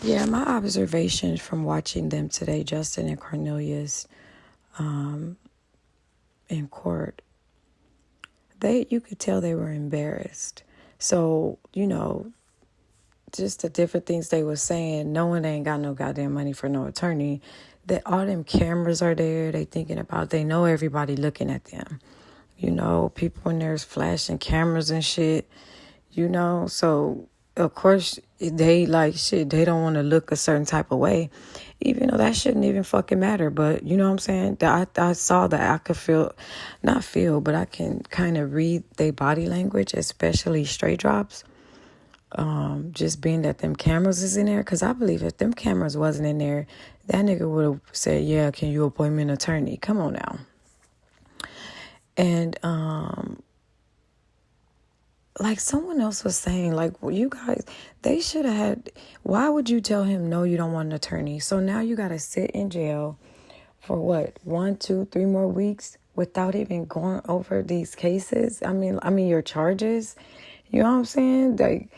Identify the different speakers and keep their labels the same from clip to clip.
Speaker 1: Yeah, my observations from watching them today, Justin and Cornelius, in court, you could tell they were embarrassed. So, just the different things they were saying, knowing they ain't got no goddamn money for no attorney, that all them cameras are there, they know everybody looking at them. People in there's flashing cameras and shit, so of course they like shit, they don't want to look a certain type of way, even though that shouldn't even fucking matter. But you know what I'm saying? I saw that. I could not feel, but I can kind of read their body language, especially straight drops. Just being that them cameras is in there, because I believe if them cameras wasn't in there, that nigga would have said, yeah, can you appoint me an attorney? Come on now. And like someone else was saying, like, well, you guys, they should have had, why would you tell him, no, you don't want an attorney? So now you got to sit in jail for what, 1, 2, 3 more weeks without even going over these cases? I mean, your charges, you know what I'm saying? Like,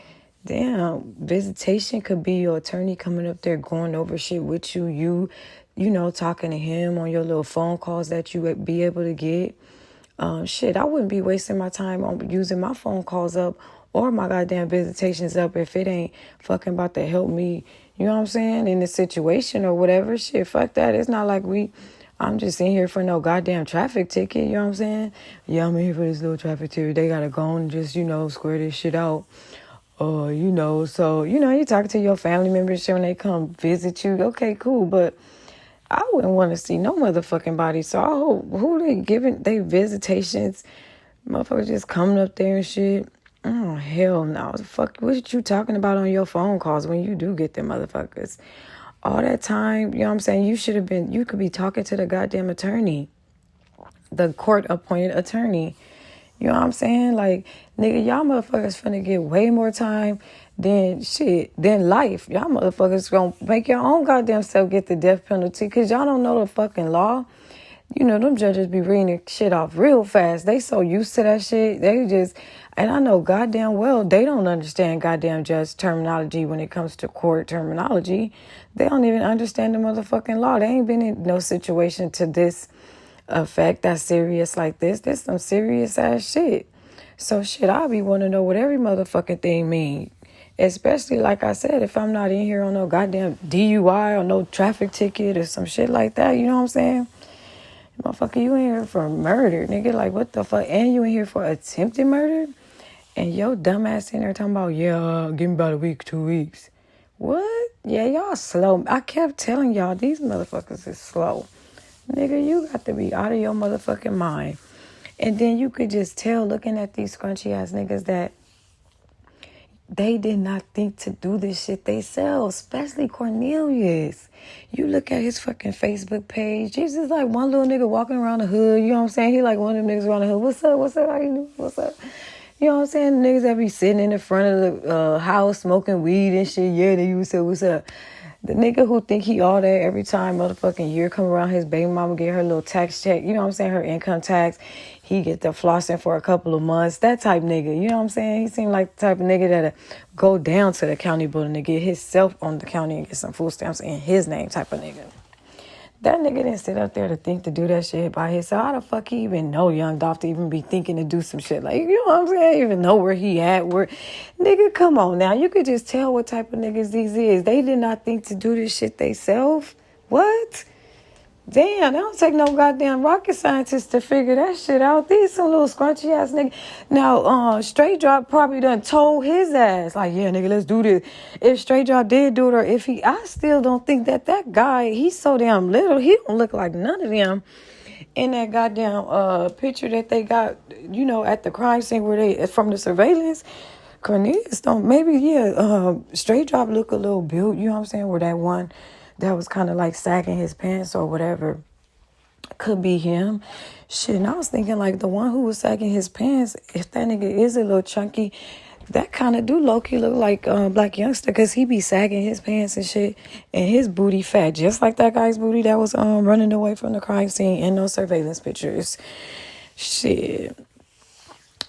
Speaker 1: damn, visitation could be your attorney coming up there going over shit with you, talking to him on your little phone calls that you would be able to get. Shit, I wouldn't be wasting my time on using my phone calls up or my goddamn visitations up if it ain't fucking about to help me, you know what I'm saying, in the situation or whatever. Shit, fuck that. It's not like I'm just in here for no goddamn traffic ticket, you know what I'm saying? Yeah, I'm in here for this little traffic ticket. They gotta go and just, square this shit out. So, you talk to your family members when they come visit you. Okay, cool, but I wouldn't want to see no motherfucking body. So I hope who they giving they visitations, motherfuckers just coming up there and shit. Oh hell no! Fuck, what you talking about on your phone calls when you do get them motherfuckers? All that time, you know what I'm saying? You could be talking to the goddamn attorney, the court appointed attorney. You know what I'm saying? Like, nigga, y'all motherfuckers finna get way more time than life. Y'all motherfuckers gonna make your own goddamn self get the death penalty because y'all don't know the fucking law. Them judges be reading the shit off real fast. They so used to that shit. And I know goddamn well they don't understand goddamn judge terminology when it comes to court terminology. They don't even understand the motherfucking law. They ain't been in no situation to this effect that's serious like this. This some serious ass shit. So shit, I be want to know what every motherfucking thing mean. Especially, like I said, if I'm not in here on no goddamn DUI or no traffic ticket or some shit like that, you know what I'm saying? Motherfucker, you in here for murder, nigga. Like, what the fuck? And you in here for attempted murder? And your dumb ass in there talking about, yeah, give me about a week, 2 weeks. What? Yeah, y'all slow. I kept telling y'all, these motherfuckers is slow. Nigga, you got to be out of your motherfucking mind. And then you could just tell looking at these scrunchy ass niggas that they did not think to do this shit themselves, especially Cornelius. You look at his fucking Facebook page. He's just like one little nigga walking around the hood. You know what I'm saying? He like one of them niggas around the hood. What's up? What's up? How you doing? What's up? You know what I'm saying? Niggas that be sitting in the front of the house smoking weed and shit. Yeah, they used to say, what's up? The nigga who think he all that every time motherfucking year come around, his baby mama get her little tax check, you know what I'm saying, her income tax, he get the flossing for a couple of months, that type nigga, you know what I'm saying? He seemed like the type of nigga that'll go down to the county building to get himself on the county and get some food stamps in his name type of nigga. That nigga didn't sit up there to think to do that shit by himself. How the fuck he even know Young Dolph to even be thinking to do some shit? Like, you know what I'm saying? Even know where he at. Nigga, come on now. You could just tell what type of niggas these is. They did not think to do this shit theyself. What? Damn, they don't take no goddamn rocket scientists to figure that shit out. These some little scrunchy ass niggas. Now, Straight Drop probably done told his ass, like, yeah, nigga, let's do this. If Straight Drop did do it, or if I still don't think that guy, he's so damn little. He don't look like none of them in that goddamn picture that they got, at the crime scene where they, from the surveillance. Cornelius don't, maybe, yeah, Straight Drop look a little built, you know what I'm saying, where that one that was kind of like sagging his pants or whatever could be him. Shit, and I was thinking like the one who was sagging his pants, if that nigga is a little chunky, that kind of do low-key look like Black Youngster, because he be sagging his pants and shit, and his booty fat, just like that guy's booty that was running away from the crime scene in those surveillance pictures. Shit.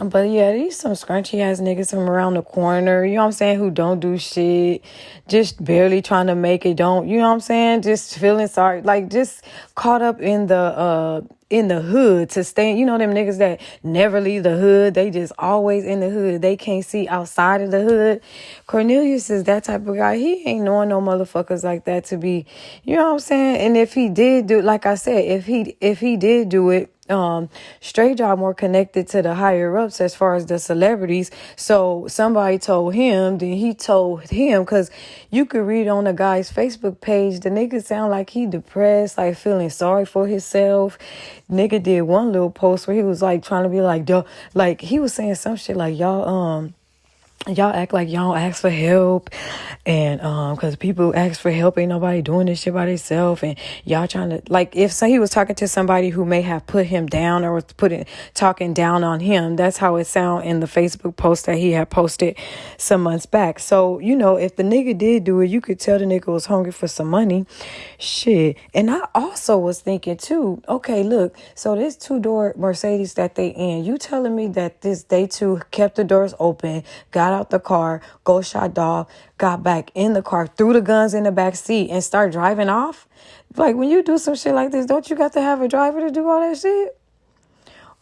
Speaker 1: But yeah, these some scrunchy ass niggas from around the corner, you know what I'm saying, who don't do shit, just barely trying to make it, don't, you know what I'm saying, just feeling sorry, like just caught up in the hood to stay, you know, them niggas that never leave the hood, they just always in the hood, they can't see outside of the hood. Cornelius is that type of guy. He ain't knowing no motherfuckers like that to be, you know what I'm saying, and if he did do, like I said, if he did do it, Straight Job more connected to the higher ups as far as the celebrities. So somebody told him, then he told him, because you could read on the guy's Facebook page, the nigga sound like he depressed, like feeling sorry for himself. Nigga did one little post where he was like trying to be like, duh, like he was saying some shit like, y'all act like y'all don't ask for help, and because people ask for help, ain't nobody doing this shit by themselves, and y'all trying to, like, if so he was talking to somebody who may have put him down or was talking down on him. That's how it sound in the Facebook post that he had posted some months back. So, you know, if the nigga did do it, you could tell the nigga was hungry for some money. Shit. And I also was thinking too, okay, look, so this 2-door Mercedes that they in, you telling me that they too kept the doors open, got out the car, go shot dog, got back in the car, threw the guns in the back seat, and start driving off? Like, when you do some shit like this, don't you got to have a driver to do all that shit?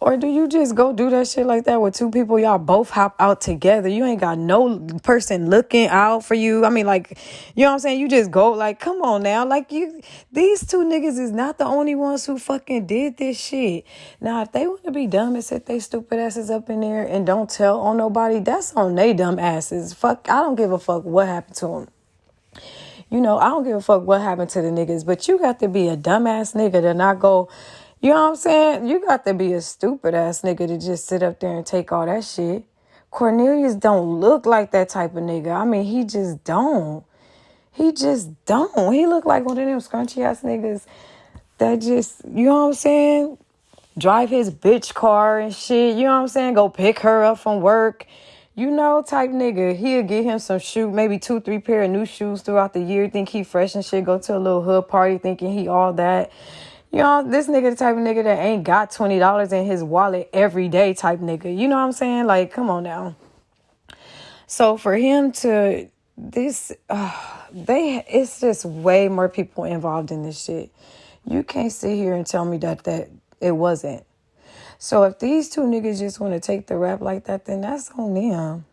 Speaker 1: Or do you just go do that shit like that with two people, y'all both hop out together? You ain't got no person looking out for you. I mean, like, you know what I'm saying? You just go, like, come on now. Like, these two niggas is not the only ones who fucking did this shit. Now, if they want to be dumb and sit they stupid asses up in there and don't tell on nobody, that's on they dumb asses. Fuck, I don't give a fuck what happened to them. You know, I don't give a fuck what happened to the niggas, but you got to be a dumbass nigga to not go. You know what I'm saying? You got to be a stupid ass nigga to just sit up there and take all that shit. Cornelius don't look like that type of nigga. I mean, he just don't. He just don't. He look like one of them scrunchy ass niggas that just, you know what I'm saying, drive his bitch car and shit. You know what I'm saying? Go pick her up from work. You know, type nigga. He'll get him some shoe, maybe 2-3 pair of new shoes throughout the year. Think he fresh and shit. Go to a little hood party thinking he all that. You know, this nigga the type of nigga that ain't got $20 in his wallet every day type nigga. You know what I'm saying? Like, come on now. So for him to, it's just way more people involved in this shit. You can't sit here and tell me that it wasn't. So if these two niggas just want to take the rap like that, then that's on them.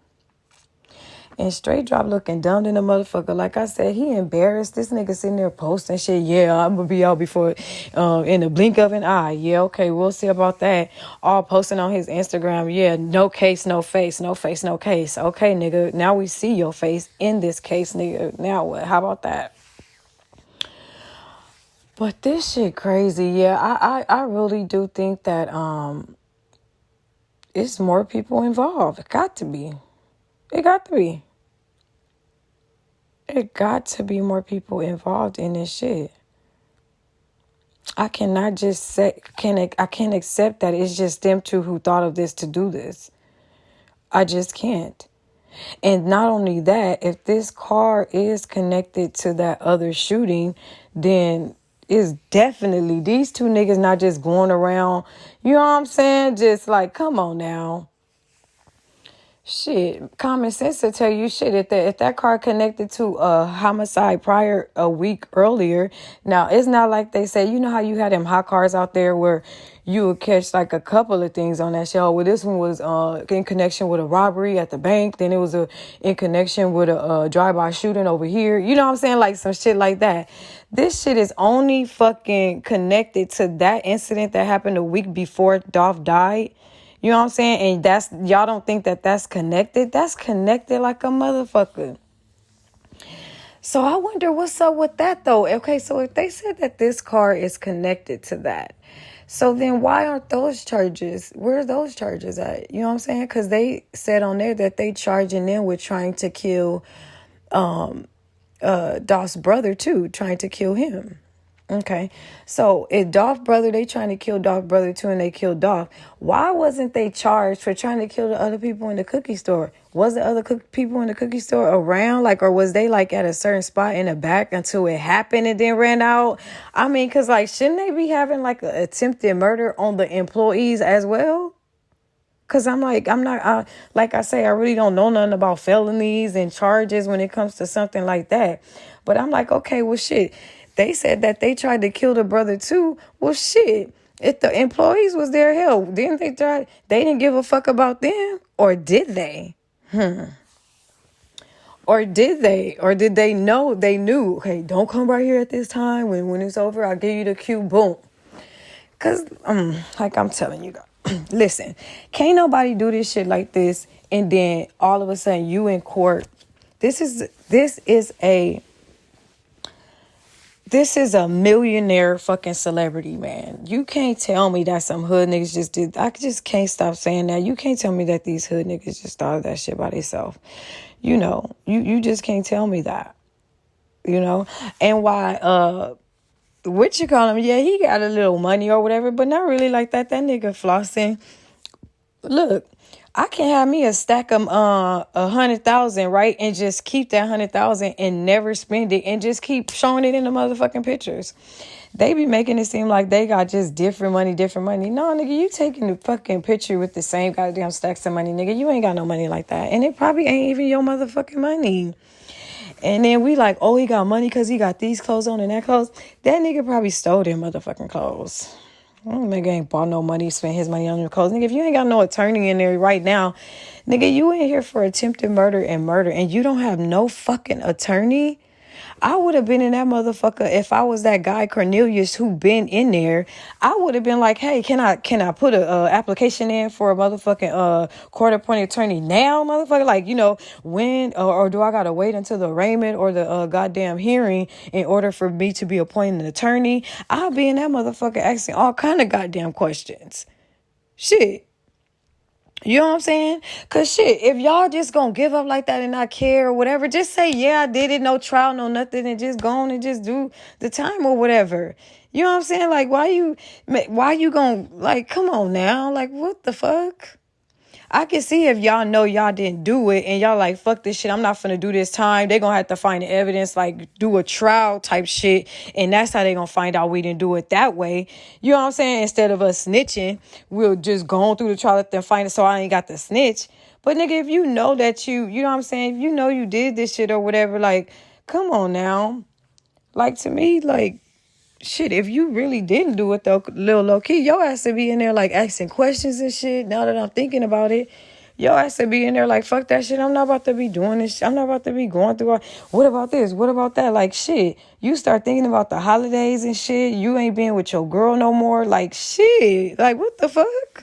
Speaker 1: And Straight Drop looking dumb than a motherfucker. Like I said, he embarrassed. This nigga sitting there posting shit. Yeah, I'm going to be out before, in the blink of an eye. Yeah, okay, we'll see about that. All posting on his Instagram. Yeah, no case, no face. No face, no case. Okay, nigga, now we see your face in this case, nigga. Now what? How about that? But this shit crazy. Yeah, I really do think that it's more people involved. It got to be. It got to be. It got to be more people involved in this shit. I cannot just say, I can't accept that it's just them two who thought of this to do this. I just can't. And not only that, if this car is connected to that other shooting, then it's definitely these two niggas not just going around, you know what I'm saying? Just like, come on now. Shit, common sense to tell you shit. If that car connected to a homicide prior a week earlier, now it's not like they say, you know how you had them hot cars out there where you would catch like a couple of things on that show. Well, this one was in connection with a robbery at the bank. Then it was in connection with a drive-by shooting over here. You know what I'm saying? Like some shit like that. This shit is only fucking connected to that incident that happened a week before Dolph died. You know what I'm saying? And y'all don't think that that's connected? That's connected like a motherfucker. So I wonder what's up with that though. Okay, so if they said that this car is connected to that, so then why aren't those charges? Where are those charges at? You know what I'm saying? Because they said on there that they charging them with trying to kill Dolph's brother too, trying to kill him. Okay, so if Dolph brother, they trying to kill Dolph brother too, and they killed Dolph. Why wasn't they charged for trying to kill the other people in the cookie store? Was the other people in the cookie store around, like, or was they like at a certain spot in the back until it happened and then ran out? I mean, cause like, shouldn't they be having like an attempted murder on the employees as well? Cause I'm like, I'm not, like I say, I really don't know nothing about felonies and charges when it comes to something like that. But I'm like, okay, well, shit. They said that they tried to kill the brother too. Well, shit. If the employees was there, hell, didn't they try? They didn't give a fuck about them, or did they? Or did they? Or did they know? They knew. Okay, don't come right here at this time. When it's over, I'll give you the cue. Boom. Cause like I'm telling you guys, listen, can't nobody do this shit like this and then all of a sudden you in court. This is a millionaire fucking celebrity, man. You can't tell me that some hood niggas just did. I just can't stop saying that. You can't tell me that these hood niggas just started that shit by themselves. You know, you just can't tell me that. You know, and why what you call him? Yeah, he got a little money or whatever, but not really like that. That nigga flossing. Look, I can have me a stack of 100,000, right, and just keep that 100,000 and never spend it, and just keep showing it in the motherfucking pictures. They be making it seem like they got just different money. No, nigga, you taking the fucking picture with the same goddamn stacks of money, nigga. You ain't got no money like that, and it probably ain't even your motherfucking money. And then we like, oh, he got money because he got these clothes on and that clothes. That nigga probably stole them motherfucking clothes. Nigga ain't bought no money, spent his money on your clothes. Nigga, if you ain't got no attorney in there right now, nigga, you in here for attempted murder, and you don't have no fucking attorney. I would have been in that motherfucker if I was that guy Cornelius who been in there. I would have been like, hey, can I put a application in for a motherfucking court appointed attorney now, motherfucker? Like, you know, when or do I gotta wait until the arraignment or the goddamn hearing in order for me to be appointed an attorney? I'll be in that motherfucker asking all kind of goddamn questions. Shit. You know what I'm saying? Because shit, if y'all just gonna give up like that and not care or whatever, just say, yeah, I did it, no trial, no nothing, and just go on and just do the time or whatever. You know what I'm saying? Like, why you gonna, like, come on now. Like, what the fuck? I can see if y'all know y'all didn't do it and y'all like, fuck this shit, I'm not finna do this time. They gonna have to find the evidence, like do a trial type shit. And that's how they gonna find out we didn't do it that way. You know what I'm saying? Instead of us snitching, we'll just go on through the trial, let them find it so I ain't got to snitch. But nigga, if you know that you know what I'm saying? If you know you did this shit or whatever, like, come on now. Like, to me, like, shit, if you really didn't do it though, little low key, your ass to be in there like asking questions and shit. Now that I'm thinking about it, your ass to be in there like, fuck that shit. I'm not about to be doing this shit. I'm not about to be going through what about this? What about that? Like, shit, you start thinking about the holidays and shit. You ain't being with your girl no more. Like, shit, like, what the fuck?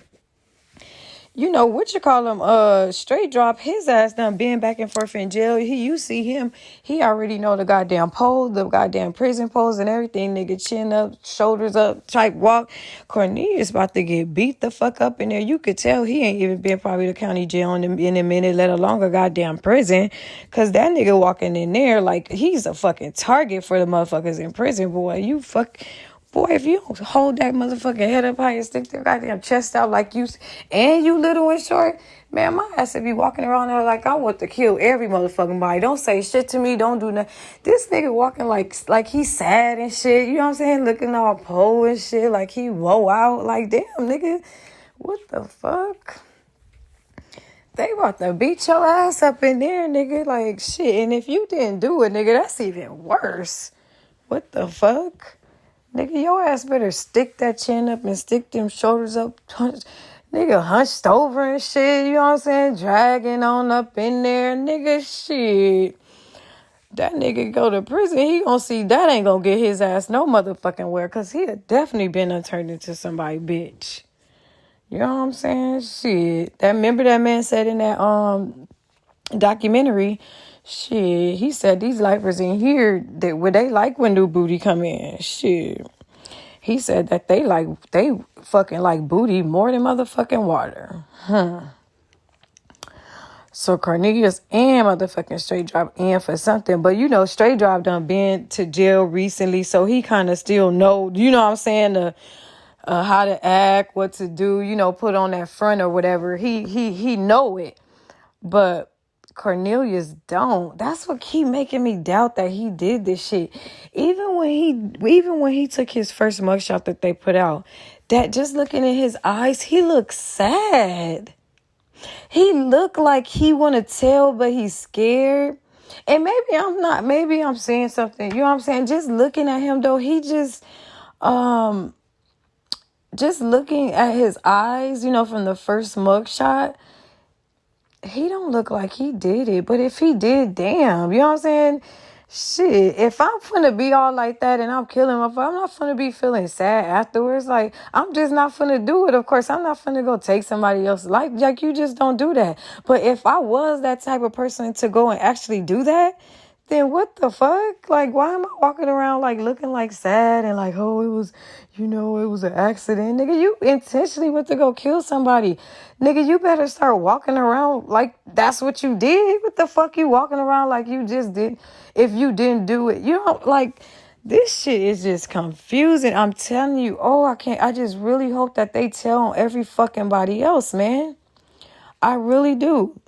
Speaker 1: You know, what you call him, straight drop his ass done being back and forth in jail. You see him, he already know the goddamn pole, the goddamn prison pose and everything, nigga, chin up, shoulders up, type walk. Cornelius about to get beat the fuck up in there. You could tell he ain't even been probably to county jail in a minute, let alone a goddamn prison. Cause that nigga walking in there like he's a fucking target for the motherfuckers in prison, boy. Boy, if you don't hold that motherfucking head up high and stick their goddamn chest out like you, and you little and short, man, my ass would be walking around there like I want to kill every motherfucking body. Don't say shit to me. Don't do nothing. This nigga walking like he's sad and shit. You know what I'm saying? Looking all po and shit like he woe out. Like, damn, nigga, what the fuck? They about to beat your ass up in there, nigga. Like, shit. And if you didn't do it, nigga, that's even worse. What the fuck? Nigga, your ass better stick that chin up and stick them shoulders up. Nigga hunched over and shit, you know what I'm saying? Dragging on up in there. Nigga, shit. That nigga go to prison, he gonna see that ain't gonna get his ass no motherfucking where. Because he had definitely been turned into somebody, bitch. You know what I'm saying? Shit. Remember that man said in that documentary, shit, he said these lifers in here, they like when new booty come in. Shit. He said that they fucking like booty more than motherfucking water. So Cornelius and motherfucking Straight Drop in for something. But you know, Straight Drop done been to jail recently, so he kind of still know, you know what I'm saying, how to act, what to do, you know, put on that front or whatever. He know it. But Cornelius don't. That's what keep making me doubt that he did this shit. Even when he took his first mugshot that they put out, that just looking in his eyes, he looks sad. He looked like he want to tell, but he's scared. And maybe I'm not. Maybe I'm saying something. You know what I'm saying? Just looking at him, though, he just looking at his eyes, from the first mugshot, he don't look like he did it. But if he did, damn, you know what I'm saying? Shit, if I'm finna be all like that and I'm killing my I'm not finna be feeling sad afterwards. Like, I'm just not finna do it. Of course, I'm not finna go take somebody else's life. Like, you just don't do that. But if I was that type of person to go and actually do that, then what the fuck? Like, why am I walking around like looking like sad and like, oh, it was an accident? Nigga, you intentionally went to go kill somebody. Nigga, you better start walking around like that's what you did. What the fuck you walking around like you just did if you didn't do it? You know, like, this shit is just confusing. I'm telling you, I just really hope that they tell on every fucking body else, man. I really do.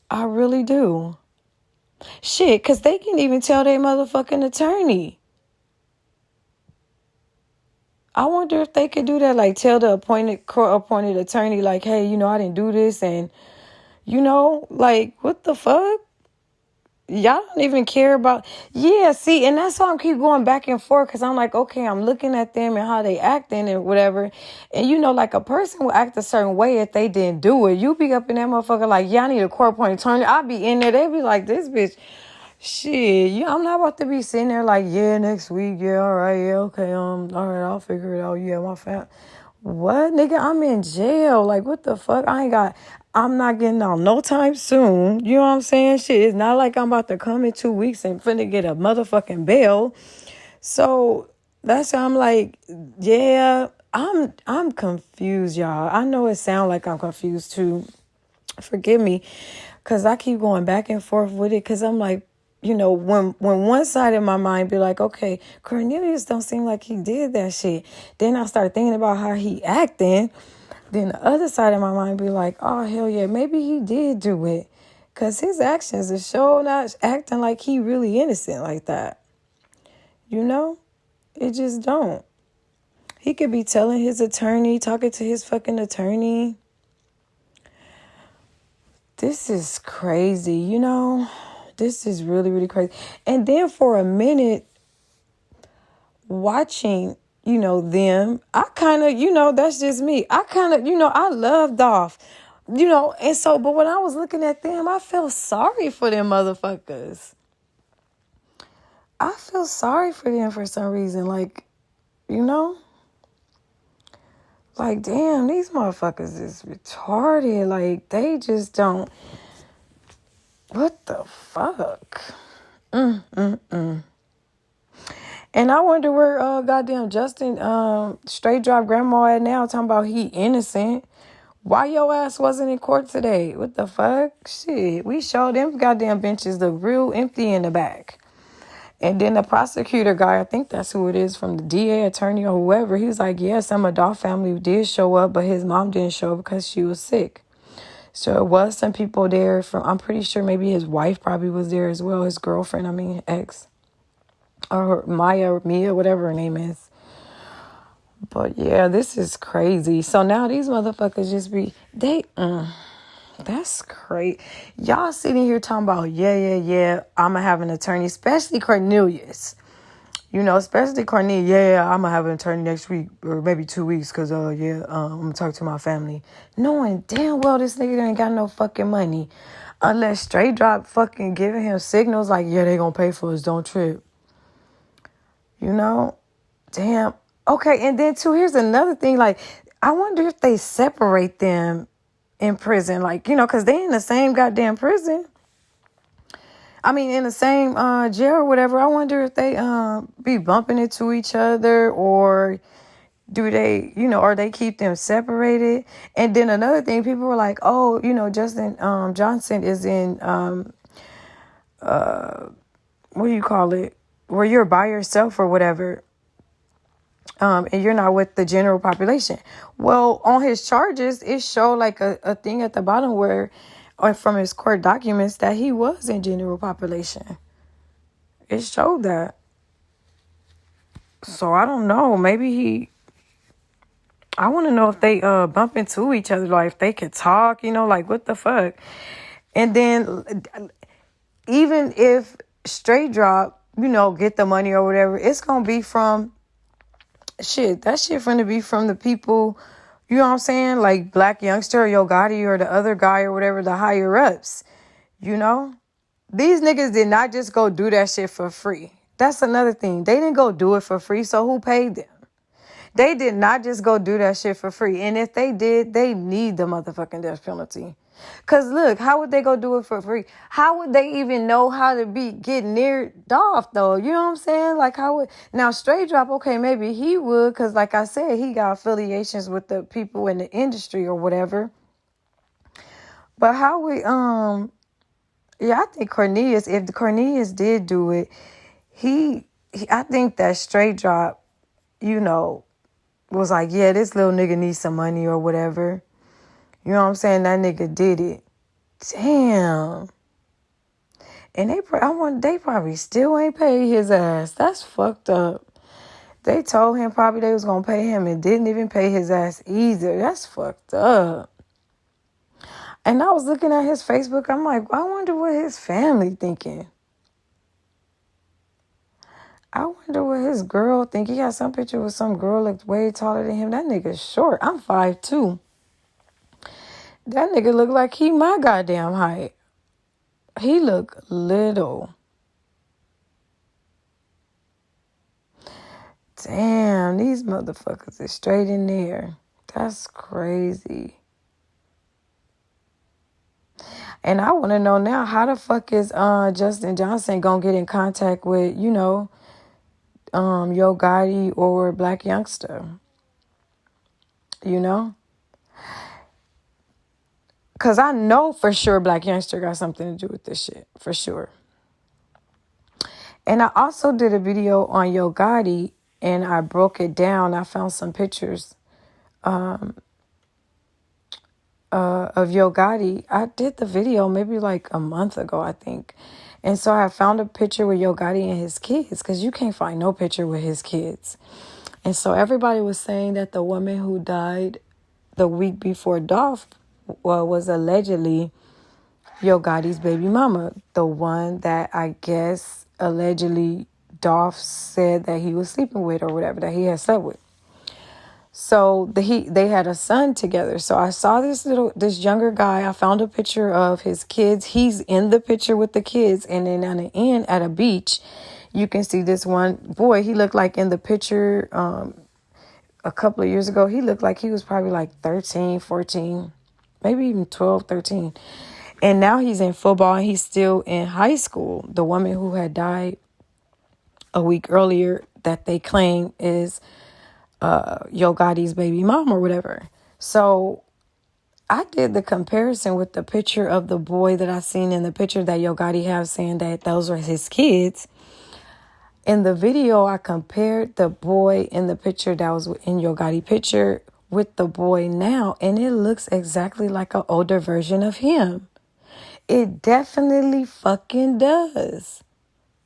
Speaker 1: I really do. Shit, because they can even tell their motherfucking attorney. I wonder if they could do that, like tell the court-appointed attorney, like, hey, I didn't do this, and, like, what the fuck? Y'all don't even care about... Yeah, see, and that's why I keep going back and forth, because I'm like, okay, I'm looking at them and how they acting and whatever, and, like, a person will act a certain way if they didn't do it. You be up in that motherfucker like, yeah, I need a court-appointed attorney. I be in there, they be like, this bitch... Shit, I'm not about to be sitting there like, yeah, next week, yeah, all right, yeah, okay, all right, I'll figure it out, yeah, my fam. What, nigga, I'm in jail, like, what the fuck, I'm not getting out no time soon, you know what I'm saying, shit, it's not like I'm about to come in 2 weeks and finna get a motherfucking bail, so, that's why I'm like, yeah, I'm confused, y'all, I know it sounds like I'm confused too, forgive me, because I keep going back and forth with it, because I'm like, when one side of my mind be like, okay, Cornelius don't seem like he did that shit. Then I start thinking about how he acting. Then the other side of my mind be like, oh, hell yeah, maybe he did do it. Because his actions are so not acting like he really innocent like that. It just don't. He could be telling his attorney, talking to his fucking attorney. This is crazy, This is really, really crazy. And then for a minute, watching, them, I kind of, that's just me. I kind of, I loved Dolph, and so, but when I was looking at them, I felt sorry for them motherfuckers. I feel sorry for them for some reason. Like, like, damn, these motherfuckers is retarded. Like, they just don't. What the fuck? And I wonder where goddamn Justin straight drop grandma at now, talking about he innocent. Why your ass wasn't in court today? What the fuck? Shit. We showed them goddamn benches look real empty in the back. And then the prosecutor guy, I think that's who it is, from the DA attorney or whoever, he was like, yeah, some adult family did show up, but his mom didn't show up because she was sick. So it was some people there I'm pretty sure maybe his wife probably was there as well. His girlfriend, ex. Or Mia, whatever her name is. But yeah, this is crazy. So now these motherfuckers just that's crazy. Y'all sitting here talking about, yeah, I'm going to have an attorney, especially Cornelius. Especially Cornelius, yeah, I'm going to have an attorney next week or maybe 2 weeks because, I'm going to talk to my family. Knowing damn well this nigga ain't got no fucking money unless straight drop fucking giving him signals like, yeah, they going to pay for us, don't trip. Damn. Okay, and then too, here's another thing. Like, I wonder if they separate them in prison. Like, because they in the same goddamn prison. In the same jail or whatever. I wonder if they be bumping into each other, or do they, or they keep them separated. And then another thing, people were like, oh, Justin Johnson is in, what do you call it? Where you're by yourself or whatever. And you're not with the general population. Well, on his charges, it showed like a thing at the bottom where, or from his court documents, that he was in general population. It showed that. So I don't know. Maybe I want to know if they bump into each other, like if they could talk, like what the fuck. And then even if straight drop, get the money or whatever, it's gonna be from shit. That shit gonna be from the people, you know what I'm saying? Like Black Youngster or Yo Gotti or the other guy or whatever, the higher ups. These niggas did not just go do that shit for free. That's another thing. They didn't go do it for free, so who paid them? They did not just go do that shit for free. And if they did, they need the motherfucking death penalty. Because look, how would they go do it for free? How would they even know how to get near Dolph, though? You know what I'm saying? Like, now straight drop, okay, maybe he would, because like I said, he got affiliations with the people in the industry or whatever. But how would, I think Cornelius, if the Cornelius did do it, I think that straight drop, was like, yeah, this little nigga needs some money or whatever. You know what I'm saying? That nigga did it. Damn. And they probably still ain't paid his ass. That's fucked up. They told him probably they was going to pay him and didn't even pay his ass either. That's fucked up. And I was looking at his Facebook. I'm like, I wonder what his family thinking. I wonder what his girl think. He got some picture with some girl looked way taller than him. That nigga's short. I'm 5'2". That nigga look like he my goddamn height. He look little. Damn, these motherfuckers is straight in there. That's crazy. And I want to know now, how the fuck is Justin Johnson gonna get in contact with, Yo Gotti or Black Youngster? Because I know for sure Black Youngster got something to do with this shit. For sure. And I also did a video on Yo Gotti, and I broke it down. I found some pictures of Yo Gotti. I did the video maybe like a month ago, I think. And so I found a picture with Yo Gotti and his kids, because you can't find no picture with his kids. And so everybody was saying that the woman who died the week before Dolph was allegedly Yo Gotti's baby mama. The one that I guess allegedly Dolph said that he was sleeping with or whatever, that he had slept with. So they had a son together. So I saw this younger guy. I found a picture of his kids. He's in the picture with the kids. And then on the end at a beach, you can see this one boy. He looked like in the picture a couple of years ago, he looked like he was probably like 13, 14, maybe even 12, 13. And now he's in football and he's still in high school. The woman who had died a week earlier that they claim is Yo Gotti's baby mom or whatever. So I did the comparison with the picture of the boy that I seen in the picture that Yo Gotti have, saying that those are his kids. In the video, I compared the boy in the picture that was in Yo Gotti picture with the boy now, and it looks exactly like an older version of him. It definitely fucking does.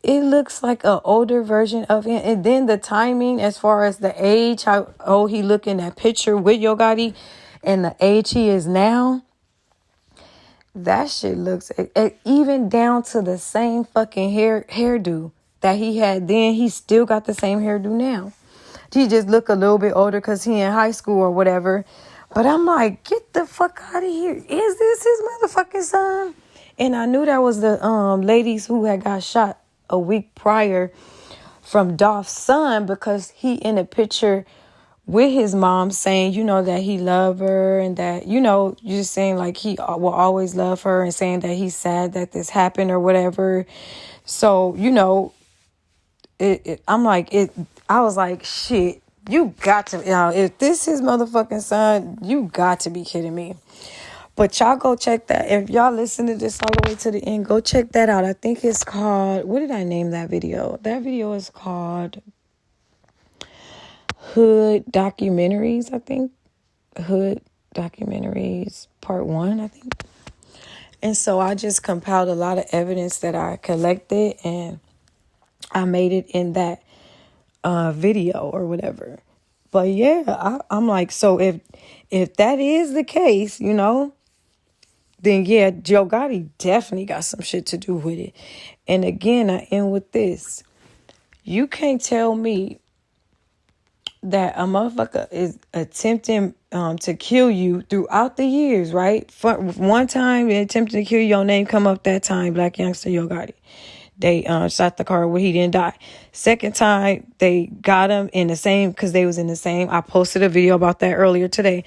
Speaker 1: It looks like an older version of him. And then the timing, as far as the age, how old he looked in that picture with Yo Gotti and the age he is now, that shit looks, even down to the same fucking hairdo that he had then. He still got the same hairdo now. He just look a little bit older because he in high school or whatever. But I'm like, get the fuck out of here. Is this his motherfucking son? And I knew that was the ladies who had got shot a week prior from Dolph's son, because he in a picture with his mom saying, that he loved her and that, just saying like he will always love her, and saying that he's sad that this happened or whatever. So, I'm like, I was like, shit, you got to, if this is motherfucking son, you got to be kidding me. But y'all go check that. If y'all listen to this all the way to the end, go check that out. I think it's called, what did I name that video? That video is called Hood Documentaries, I think. Hood Documentaries Part 1, I think. And so I just compiled a lot of evidence that I collected, and I made it in that video or whatever. But yeah, I'm like, so if that is the case, you know, then yeah, Joe Gotti definitely got some shit to do with it. And again, I end with this. You can't tell me that a motherfucker is attempting to kill you throughout the years, right? For one time, they attempted to kill you, your name come up that time, Black Youngster Yo Gotti. They shot the car where he didn't die. Second time, they got him in the same, because they was in the same. I posted a video about that earlier today.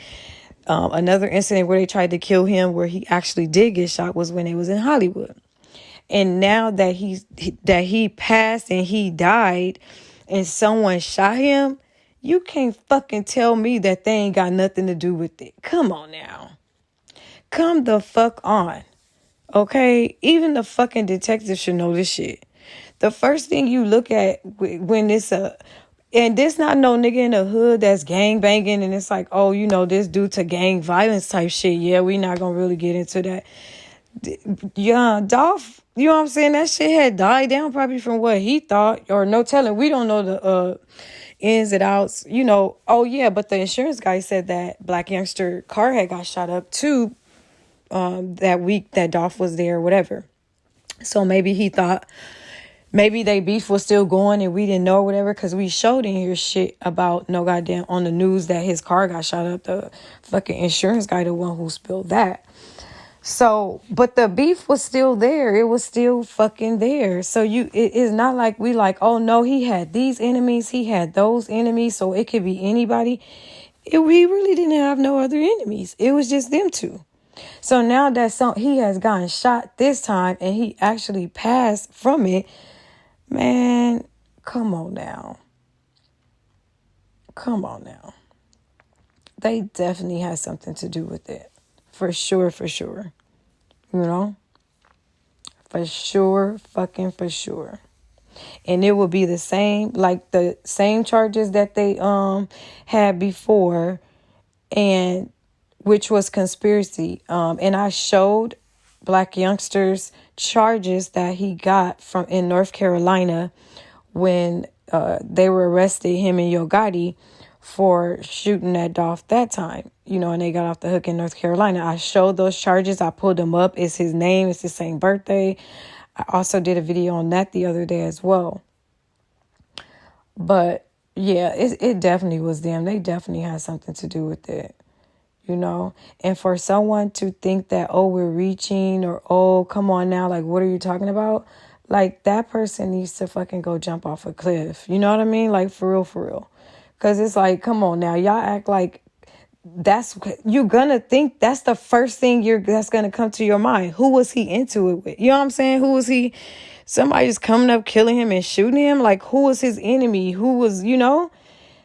Speaker 1: Another incident where they tried to kill him, where he actually did get shot, was when they was in Hollywood. And now that he passed and he died and someone shot him, you can't fucking tell me that they ain't got nothing to do with it. Come on now. Come the fuck on. Okay? Even the fucking detective should know this shit. The first thing you look at when it's and this not no nigga in the hood that's gang banging and it's like, oh, you know, this due to gang violence type shit. Yeah, we not gonna really get into that. Yeah, Dolph, you know what I'm saying? That shit had died down probably from what he thought, or no telling. We don't know the ins and outs, you know. Oh yeah, but the insurance guy said that Black Youngster car had got shot up too that week that Dolph was there or whatever. So maybe he thought maybe they beef was still going and we didn't know or whatever, because we showed in here shit about no goddamn on the news that his car got shot up. The fucking insurance guy, the one who spilled that. So, but the beef was still there. It was still fucking there. So it is not like we like, oh no, he had these enemies, he had those enemies, so it could be anybody. He really didn't have no other enemies. It was just them two. So now that he has gotten shot this time and he actually passed from it, man, come on now. Come on now. They definitely had something to do with it. For sure, for sure. You know? For sure, fucking for sure. And it will be the same, like the same charges that they had before, and which was conspiracy. And I showed Black Youngster's charges that he got from in North Carolina when they were arrested, him and Yo Gotti, for shooting at Dolph that time, you know, and they got off the hook in North Carolina. I showed those charges. I pulled them up. It's his name. It's the same birthday. I also did a video on that the other day as well. But yeah, it definitely was them. They definitely had something to do with it, you know. And for someone to think that, oh, we're reaching, or, oh, come on now, like, what are you talking about? Like, that person needs to fucking go jump off a cliff. You know what I mean? Like, for real, for real. Because it's like, come on now, y'all act like you're gonna think that's the first thing that's gonna come to your mind. Who was he into it with? You know what I'm saying? Who was he? Somebody just coming up, killing him and shooting him? Like, who was his enemy? Who was, you know?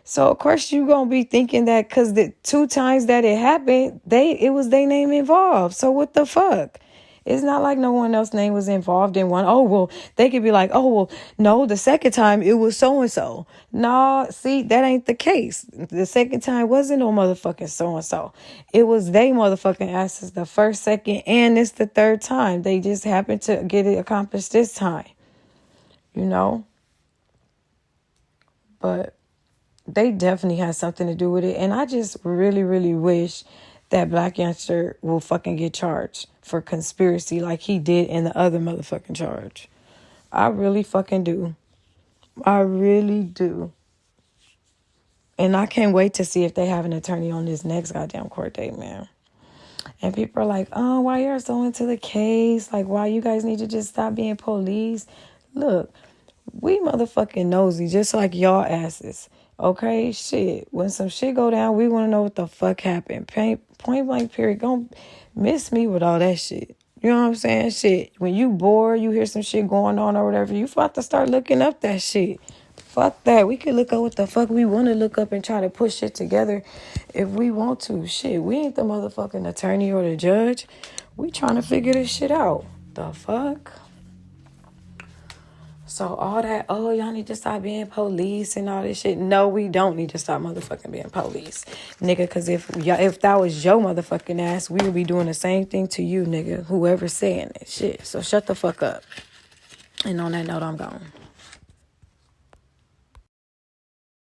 Speaker 1: So of course you gonna be thinking that because the 2 times that it happened, it was their name involved. So what the fuck? It's not like no one else's name was involved in one. Oh, well, they could be like, oh, well, no, the second time it was so-and-so. No, see, that ain't the case. The second time wasn't no motherfucking so-and-so. It was they motherfucking asses the first, second, and it's the third time. They just happened to get it accomplished this time. You know? But they definitely had something to do with it. And I just really, really wish that Black Youngster will fucking get charged for conspiracy like he did in the other motherfucking charge. I really fucking do. I really do. And I can't wait to see if they have an attorney on this next goddamn court date, man. And people are like, oh, why you're so into the case? Like, why you guys need to just stop being police? Look, we motherfucking nosy, just like y'all asses. Okay, shit. When some shit go down, we want to know what the fuck happened. Point blank period. Don't miss me with all that shit. You know what I'm saying? Shit. When you bored, you hear some shit going on or whatever, you about to start looking up that shit. Fuck that. We can look up what the fuck we want to look up and try to push shit together if we want to. Shit, we ain't the motherfucking attorney or the judge. We trying to figure this shit out. The fuck? So all that, oh, y'all need to stop being police and all this shit. No, we don't need to stop motherfucking being police. Nigga, because if that was your motherfucking ass, we would be doing the same thing to you, nigga. Whoever's saying that shit. So shut the fuck up. And on that note, I'm gone.